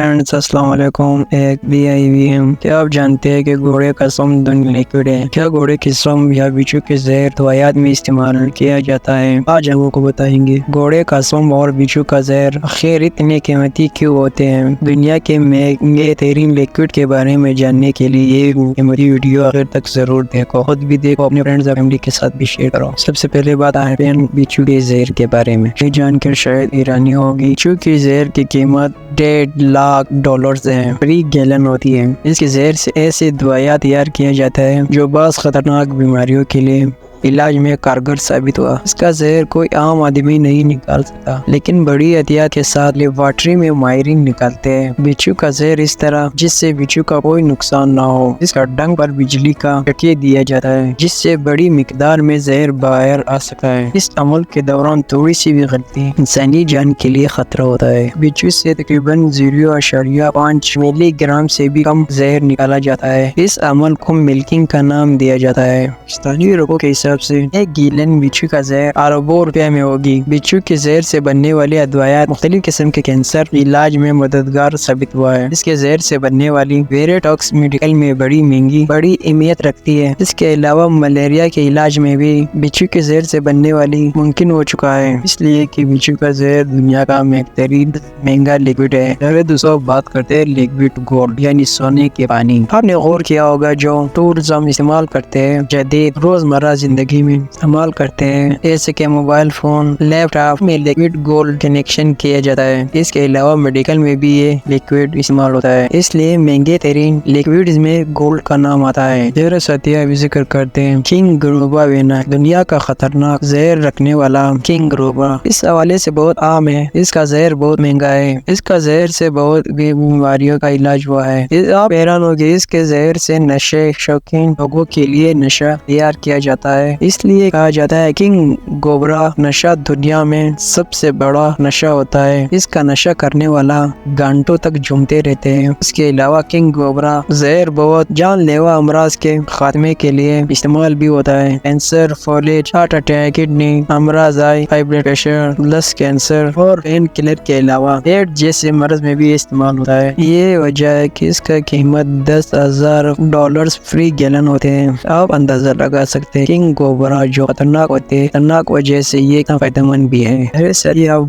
Friends السلام علیکم، ایک BIVM کیا آپ جانتے ہیں کہ گھوڑے کا سم لیکوڈ ہے؟ کیا گھوڑے کی سم یا بچھو کے زہر دوائیات میں استعمال کیا جاتا ہے؟ آج ہم کو بتائیں گے گھوڑے کا سم اور بچھو کا زہر آخر اتنے قیمتی کیوں ہوتے ہیں۔ دنیا کے مہنگے ترین لیکوڈ کے بارے میں جاننے کے لیے یہ قیمتی ویڈیو آخر تک ضرور دیکھو، خود بھی دیکھو، اپنے فرینڈز اور فیملی کے ساتھ بھی شیئر کرو۔ سب سے پہلے بات آتے ہیں بچھو کے زہر کے بارے میں۔ یہ جان کر شاید ایرانی ہوگی، بچھو کی زہر کی قیمت $1.5 ہے، فری گیلن ہوتی ہے۔ اس کے زہر سے ایسے دوائیات تیار کیا جاتا ہے جو بعض خطرناک بیماریوں کے لیے علاج میں کارگر ثابت ہوا۔ اس کا زہر کوئی عام آدمی نہیں نکال سکتا، لیکن بڑی احتیاط کے ساتھ لیبارٹری میں ماہرین نکالتے ہیں۔ بچھو کا زہر اس طرح جس سے بچھو کا کوئی نقصان نہ ہو، اس کا ڈنک پر بجلی کا جھٹکے دیا جاتا ہے جس سے بڑی مقدار میں زہر باہر آ سکتا ہے۔ اس عمل کے دوران تھوڑی سی بھی غلطی انسانی جان کے لیے خطرہ ہوتا ہے۔ بچھو سے تقریباً 0.5 ملی گرام سے بھی کم زہر نکالا جاتا ہے۔ اس عمل کو ملکنگ کا نام دیا جاتا ہے۔ پاکستانی روپوں کے حساب سے ایک گیلن بچھو کا زہر اربوں روپے میں ہوگی۔ بچھو کے زہر سے بننے والی ادویات مختلف قسم کے کینسر علاج میں مددگار ثابت ہوا ہے۔ اس کے زہر سے بننے والی ویریٹاکس میڈیکل میں بڑی اہمیت رکھتی ہے۔ اس کے علاوہ ملیریا کے علاج میں بھی بچھو کے زہر سے بننے والی ممکن ہو چکا ہے، اس لیے کہ بچھو کا زہر دنیا کا بہترین مہنگا لیکوڈ ہے۔ دوستوں بات کرتے ہیں لیکوڈ گولڈ یعنی سونے کے پانی۔ آپ نے غور کیا ہوگا جو ٹولز ہم استعمال کرتے ہیں، جدید روزمرہ زندگی میں استعمال کرتے ہیں، جیسے کہ موبائل فون، لیپ ٹاپ میں لیکوڈ گولڈ کنیکشن کیا جاتا ہے۔ اس کے علاوہ میڈیکل میں بھی یہ لیکوڈ استعمال ہوتا ہے، اس لیے مہنگے ترین لیکوڈز میں گولڈ کا نام آتا ہے۔ زہر ساتھی ابھی ذکر کرتے ہیں کنگ گروبا وینا، دنیا کا خطرناک زہر رکھنے والا کنگ گروبا اس حوالے سے بہت عام ہے۔ اس کا زہر بہت مہنگا ہے، اس کا زہر سے بہت بیماریوں کا علاج ہوا ہے۔ آپ حیران ہوگے، اس کے زہر سے نشے شوقین لوگوں کے لیے نشہ تیار کیا جاتا ہے۔ اس لیے کہا جاتا ہے کنگ گوبرا نشہ دنیا میں سب سے بڑا نشہ ہوتا ہے۔ اس کا نشہ کرنے والا گھنٹوں تک جھومتے رہتے ہیں۔ اس کے علاوہ کنگ گوبرا زہر بہت جان لیوا امراض کے خاتمے کے لیے استعمال بھی ہوتا ہے۔ کینسر، فالج، ہارٹ اٹیک، کڈنی امراض، ہائی بلڈ پریشر، بلس کینسر اور پین کلر کے علاوہ ایڈز جیسے مرض میں بھی استعمال ہوتا ہے۔ یہ وجہ ہے کہ اس کا قیمت $10,000 فری گیلن ہوتے ہیں۔ آپ اندازہ لگا سکتے ہیں کنگ گوبرا جو خطرناک ہوتے ہیں، خطرناک وجہ سے یہ اتنا فائدہ مند بھی ہے۔ آپ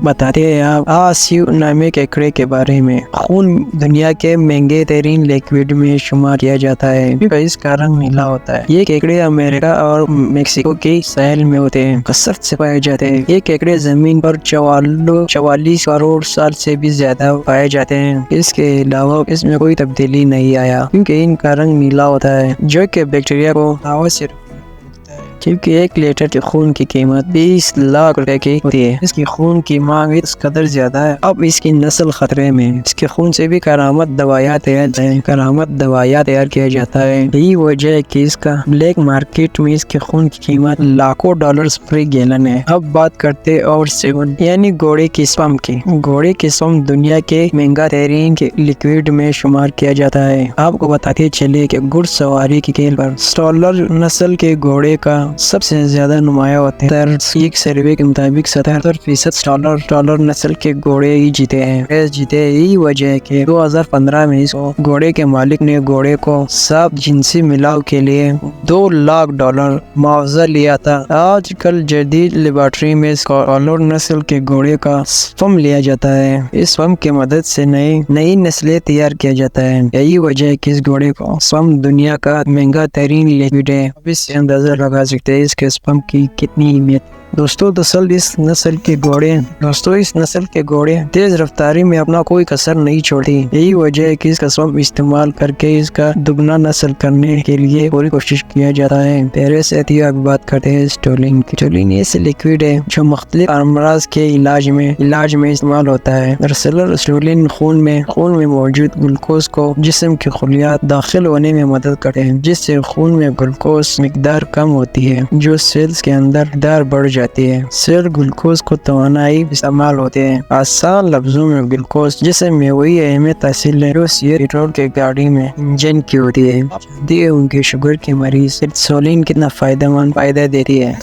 بتاتے ہیں آسیو نامے کیکڑے کے بارے میں۔ خون دنیا کے مہنگے ترین لیکوڈ میں شمار کیا جاتا ہے کیونکہ اس کا رنگ نیلا ہوتا ہے۔ یہ کیکڑے امریکہ اور میکسیکو کے ساحل میں ہوتے ہیں، کثرت سے پائے جاتے ہیں۔ یہ کیکڑے زمین پر 44 کروڑ سال سے بھی زیادہ پائے جاتے ہیں۔ اس کے علاوہ اس میں کوئی تبدیلی نہیں آیا کیونکہ ان کا رنگ نیلا ہوتا ہے، جو کہ بیکٹیریا کو ہوا سے کیونکہ 1 لیٹر کے خون کی قیمت 20 لاکھ روپے کی ہوتی ہے۔ اس کی خون کی مانگ اس قدر زیادہ ہے، اب اس کی نسل خطرے میں۔ اس کے خون سے بھی کرامت دوائیات تیار کیا جاتا ہے۔ یہی وجہ ہے کہ اس کا بلیک مارکیٹ میں اس کے خون کی قیمت لاکھوں ڈالرز فری گیلن ہے۔ اب بات کرتے اور 7 یعنی گھوڑے کی سم کی۔ گھوڑے کی سم دنیا کے مہنگا ترین لیکوڈ میں شمار کیا جاتا ہے۔ آپ کو بتاتے چلے کہ گھڑ سواری کے کھیل پر سٹالر نسل کے گھوڑے کا سب سے زیادہ نمایاں ہوتے ہیں۔ ایک سروے کے مطابق 77% سٹالر نسل کے گھوڑے ہی جیتے ہیں۔ یہی وجہ ہے کہ 2015 میں اس گھوڑے کے مالک نے گھوڑے کو صاف جنسی ملاو کے لیے $2 لاکھ معاوضہ لیا تھا۔ آج کل جدید لیبارٹری میں سٹالر نسل کے گھوڑے کا سپم لیا جاتا ہے۔ اس سپم کی مدد سے نئی نسلیں تیار کیا جاتا ہے۔ یہی وجہ ہے کہ اس گھوڑے کا سپم دنیا کا مہنگا ترین لیکوڈ ہے۔ اب اس سے اندازہ لگا سکتے ہیں اس کے سپم کی کتنی اہمیت۔ دوستوں اس نسل کے گھوڑے تیز رفتاری میں اپنا کوئی کسر نہیں چھوڑتی۔ یہی وجہ ہے کہ اس کا سپم استعمال کر کے اس کا دگنا نسل کرنے کے لیے پوری کوشش کیا جاتا ہے۔ پہلے سے بات کرتے ہیں اسٹولین کی۔ اسٹولین ایسے لیکوڈ ہے جو مختلف امراض کے علاج میں استعمال ہوتا ہے۔ دراصل اسٹولین خون میں موجود گلوکوز کو جسم کے خلیات داخل ہونے میں مدد کرتے ہیں، جس سے خون میں گلوکوز مقدار کم ہوتی ہے جو سیلز کے اندر مقدار بڑھ جاتی ہے۔ سیل گلوکوز کو توانائی استعمال ہوتے ہیں۔ آسان لفظوں میں گلوکوز جسم میں وہی اہمیت حاصل ہے جو پیٹرول کے گاڑی میں انجن کی ہوتی ہے۔ ان کے شوگر کے مریض انسولین کتنا فائدہ دیتی ہے۔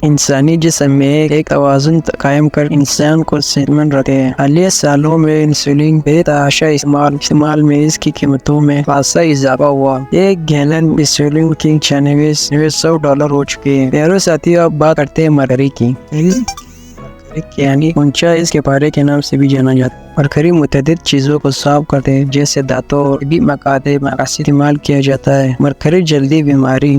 انسانی جسم میں ایک توازن قائم کر انسان کو صحت مند رکھتے ہیں۔ حالیہ سالوں میں انسولین بے تحاشا استعمال میں اس کی قیمتوں میں خاصا اضافہ ہوا۔ ایک گیلن انسولین کی $9600 ہو چکی ہے۔ پیارے ساتھیو، اب بات کرتے ہیں مرکری کی۔ یعنی اونچا اس کے پارے کے نام سے بھی جانا جاتا ہے۔ مرکری متعدد چیزوں کو صاف کرتے ہیں، جیسے دانتوں اور بھی مقاصد استعمال کیا جاتا ہے۔ مرکری جلدی بیماری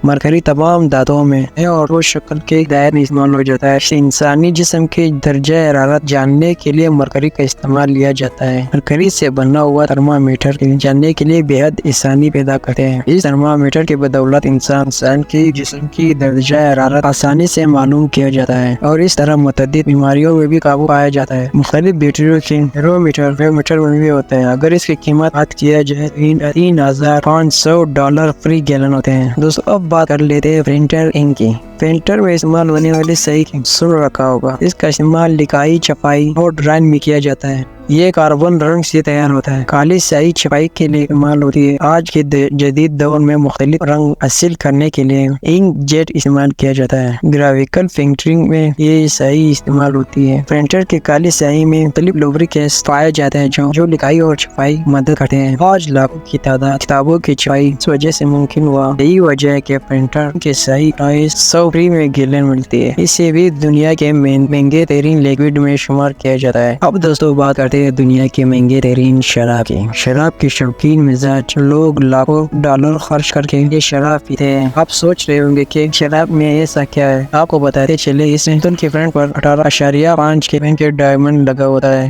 مرکری تمام دانتوں میں ہے اور وہ شکل کے دائر میں استعمال ہو جاتا ہے۔ انسانی جسم کے درجہ حرارت جاننے کے لیے مرکری کا استعمال لیا جاتا ہے۔ مرکری سے بنا ہوا تھرمامیٹر جاننے کے لیے بےحد آسانی پیدا کرتے ہیں۔ اس تھرمامیٹر کی بدولت انسان کے جسم کی درجہ حرارت آسانی سے معلوم کیا جاتا ہے اور اس طرح متعدد بیماریوں میں بھی قابو پایا جاتا ہے۔ مختلف بیٹریوں کے تھرمامیٹر میں بھی ہوتے ہیں۔ اگر اس کی قیمت بات کیا جائے $3500 فری گیلن ہوتے ہیں۔ دوستوں، اب بات کر لیتے ہیں پرنٹر انک کی۔ پرنٹر میں استعمال ہونے والی سیاہی سن رکھا ہوگا۔ اس کا استعمال لکھائی، چھپائی اور ڈرائنگ میں کیا جاتا ہے۔ یہ کاربن رنگ سے تیار ہوتا ہے۔ کالی سیاہی چھپائی کے لیے استعمال ہوتی ہے۔ آج کے جدید دور میں مختلف رنگ حاصل کرنے کے لیے انک جیٹ استعمال کیا جاتا ہے۔ گرافیکل پرنٹنگ میں یہ سیاہی استعمال ہوتی ہے۔ پرنٹر کی کالی سیاہی میں مختلف لوبریکینٹس پائے جاتے ہیں جو لکھائی اور چھپائی مدد کرتے ہیں۔ آج لاکھوں کی تعداد کتابوں کی چھپائی اس وجہ سے ممکن ہوا۔ یہی وجہ ہے کہ پرنٹر کی سیاہی 100 فری میں گیلن ملتی ہے۔ اسے بھی دنیا کے مہنگے ترین لیکوڈ میں شمار کیا جاتا ہے۔ اب دوستوں، بات کرتے ہیں دنیا کے مہنگے ترین شراب کی۔ شراب کے شوقین مزاج لوگ لاکھوں ڈالر خرچ کر کے یہ شراب پیتے ہیں۔ آپ سوچ رہے ہوں گے کہ شراب میں ایسا کیا ہے۔ آپ کو بتاتے چلے، اس بوتل کے فرنٹ پر 18.5 کے ڈائمنڈ لگا ہوتا ہے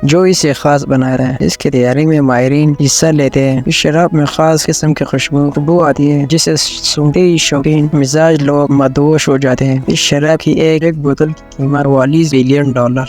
جو اسے خاص بناتا ہے۔ اس کی تیاری میں ماہرین حصہ لیتے ہیں۔ اس شراب میں خاص قسم کی خوشبو آتی ہے جسے سونگتے شوقین مزاج لوگ مدہوش ہو جاتے ہیں۔ اس شراب کی ایک بوتل کی قیمت $42 بلین ہے۔